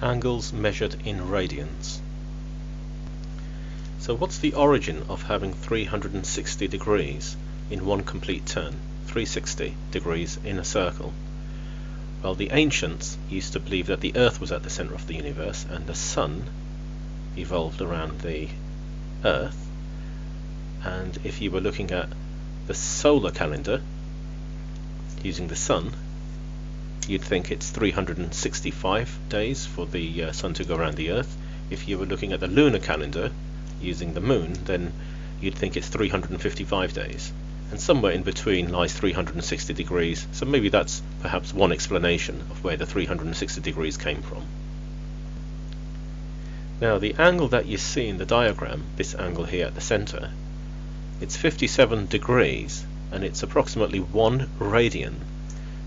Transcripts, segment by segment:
Angles measured in radians. So what's the origin of having 360 degrees in one complete turn, 360 degrees in a circle? Well, the ancients used to believe that the Earth was at the center of the universe and the Sun evolved around the Earth. And if you were looking at the solar calendar using the Sun, you'd think it's 365 days for the Sun to go around the Earth. If you were looking at the lunar calendar using the Moon, then you'd think it's 355 days. And somewhere in between lies 360 degrees, so maybe that's perhaps one explanation of where the 360 degrees came from. Now the angle that you see in the diagram, this angle here at the center, it's 57 degrees and it's approximately 1 radian.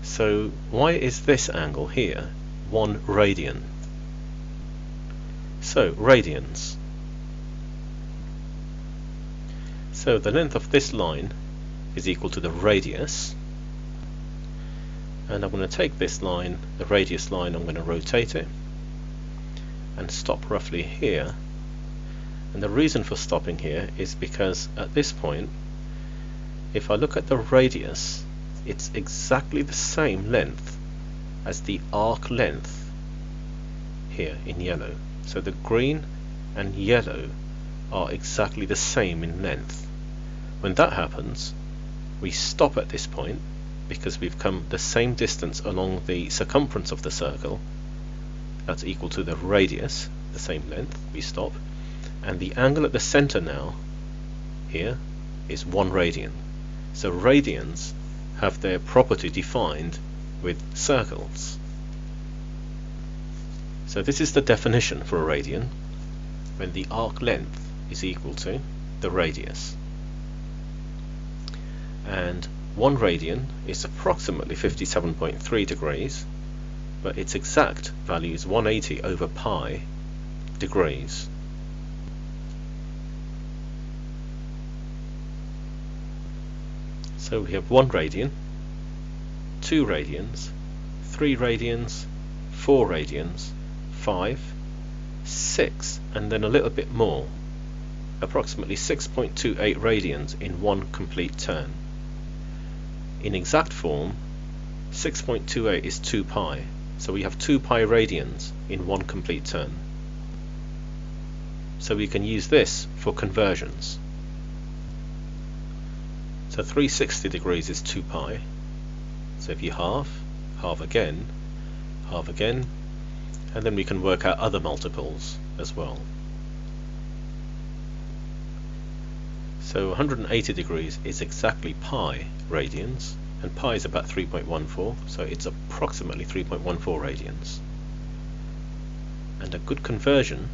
So why is this angle here 1 radian? So radians. So the length of this line is equal to the radius, and I'm going to take this line, the radius line, I'm going to rotate it and stop roughly here. And the reason for stopping here is because at this point, if I look at the radius, it's exactly the same length as the arc length here in yellow. So the green and yellow are exactly the same in length. When that happens, we stop at this point because we've come the same distance along the circumference of the circle. That's equal to the radius, the same length. We stop, and the angle at the center now here is 1 radian. So radians have their property defined with circles. So this is the definition for a radian, when the arc length is equal to the radius. And 1 radian is approximately 57.3 degrees, but its exact value is 180 over pi degrees. So we have 1 radian, 2 radians, 3 radians, 4 radians, 5, 6, and then a little bit more, approximately 6.28 radians in one complete turn. In exact form, 6.28 is 2 pi, so we have 2 pi radians in one complete turn. So we can use this for conversions. So 360 degrees is 2 pi. So if you halve again, and then we can work out other multiples as well. So 180 degrees is exactly pi radians, and pi is about 3.14, so it's approximately 3.14 radians. And a good conversion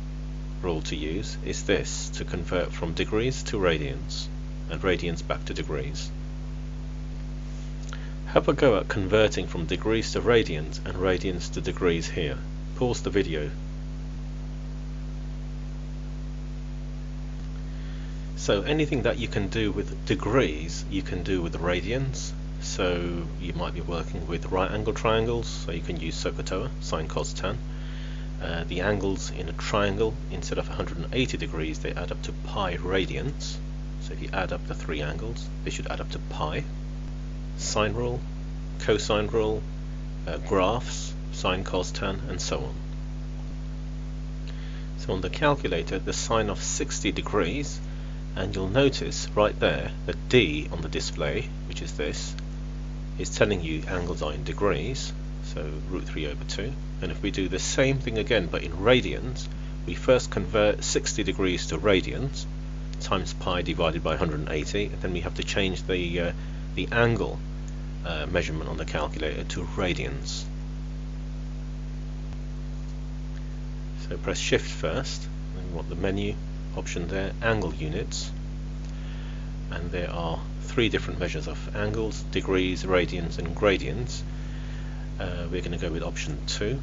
rule to use is this, to convert from degrees to radians, and radians back to degrees. Have a go at converting from degrees to radians and radians to degrees here. Pause the video. So anything that you can do with degrees, you can do with radians. So you might be working with right angle triangles, so you can use SOHCAHTOA, sine, cos, tan. The angles in a triangle, instead of 180 degrees, they add up to pi radians. So if you add up the 3 angles, they should add up to pi. Sine rule, cosine rule, graphs, sine, cos, tan, and so on. So on the calculator, the sine of 60 degrees, and you'll notice right there that D on the display, which is this, is telling you angles are in degrees, so root 3 over 2. And if we do the same thing again but in radians, we first convert 60 degrees to radians, times pi divided by 180, and then we have to change the angle measurement on the calculator to radians. So press shift first, and we want the menu option there, angle units, and there are 3 different measures of angles, degrees, radians, and gradients. We're going to go with option 2,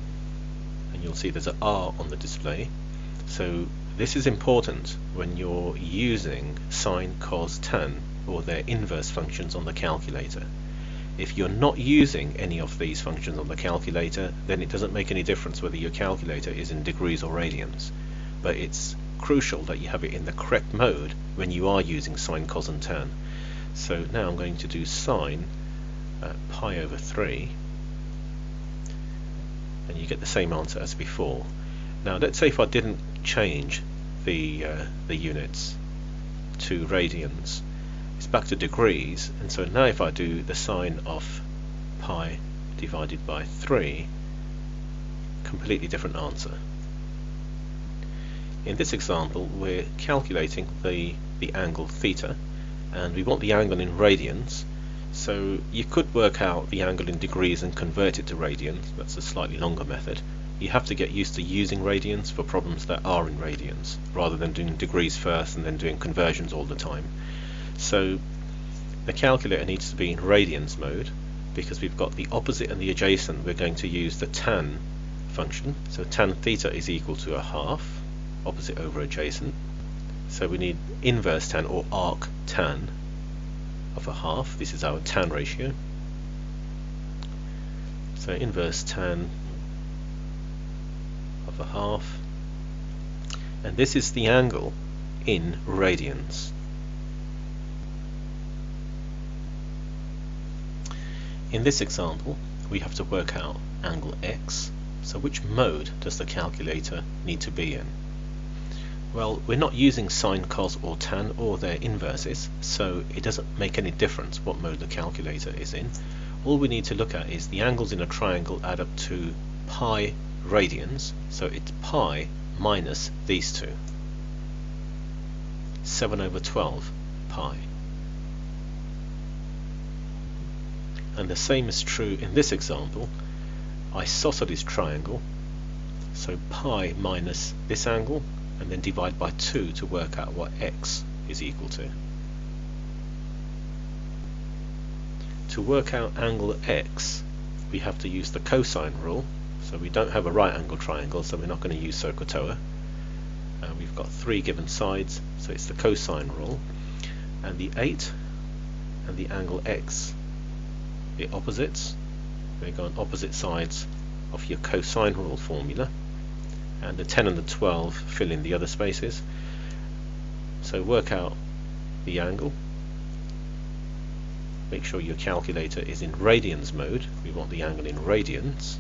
and you'll see there's an R on the display. So this is important when you're using sine, cos, tan, or their inverse functions on the calculator. If you're not using any of these functions on the calculator, then it doesn't make any difference whether your calculator is in degrees or radians. But it's crucial that you have it in the correct mode when you are using sine, cos and tan. So now I'm going to do sine pi over 3, and you get the same answer as before. Now let's say if I didn't change the units to radians, it's back to degrees, and so now if I do the sine of pi divided by 3, completely different answer. In this example we're calculating the angle theta, and we want the angle in radians, so you could work out the angle in degrees and convert it to radians. That's a slightly longer method. You have to get used to using radians for problems that are in radians, rather than doing degrees first and then doing conversions all the time. So the calculator needs to be in radians mode, because we've got the opposite and the adjacent. We're going to use the tan function, so tan theta is equal to a half, opposite over adjacent. So we need inverse tan or arc tan of a half. This is our tan ratio. So inverse tan of a half, and this is the angle in radians. In this example we have to work out angle x, so which mode does the calculator need to be in? Well, we're not using sine, cos or tan or their inverses, so it doesn't make any difference what mode the calculator is in. All we need to look at is the angles in a triangle add up to pi radians, so it's pi minus these two, 7 over 12 pi. And the same is true in this example. Isosceles triangle, so pi minus this angle, and then divide by 2 to work out what x is equal to. To work out angle x, we have to use the cosine rule. So we don't have a right angle triangle, so we're not going to use SOHCAHTOA. We've got 3 given sides, so it's the cosine rule. And the 8 and the angle x, the opposites. They go on opposite sides of your cosine rule formula. And the 10 and the 12 fill in the other spaces. So work out the angle. Make sure your calculator is in radians mode. We want the angle in radians.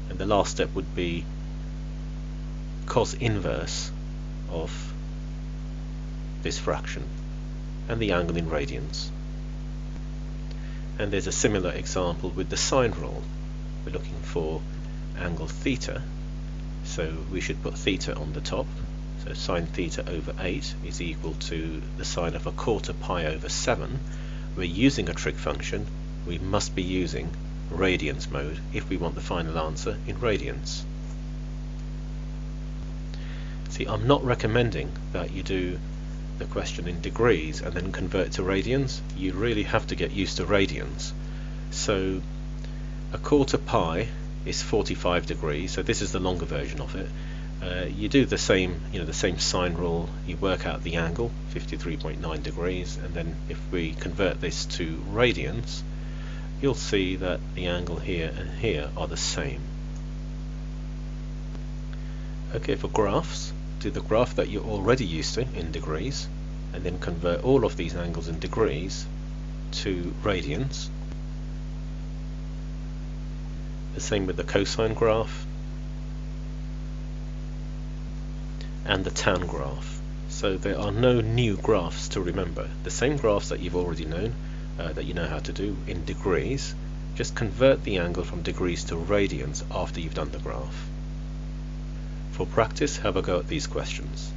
And the last step would be cos inverse of this fraction and the angle in radians. And there's a similar example with the sine rule. We're looking for angle theta, so we should put theta on the top. So sine theta over 8 is equal to the sine of a quarter pi over 7. We're using a trig function. We must be using radians mode if we want the final answer in radians. See, I'm not recommending that you do the question in degrees and then convert to radians. You really have to get used to radians. So a quarter pi is 45 degrees, so this is the longer version of it. You do the same, the same sine rule. You work out the angle, 53.9 degrees, and then if we convert this to radians, you'll see that the angle here and here are the same. Okay, for graphs, do the graph that you're already used to in degrees, and then convert all of these angles in degrees to radians. The same with the cosine graph and the tan graph. So there are no new graphs to remember. The same graphs that you've already known, that you know how to do in degrees. Just convert the angle from degrees to radians after you've done the graph. For practice, have a go at these questions.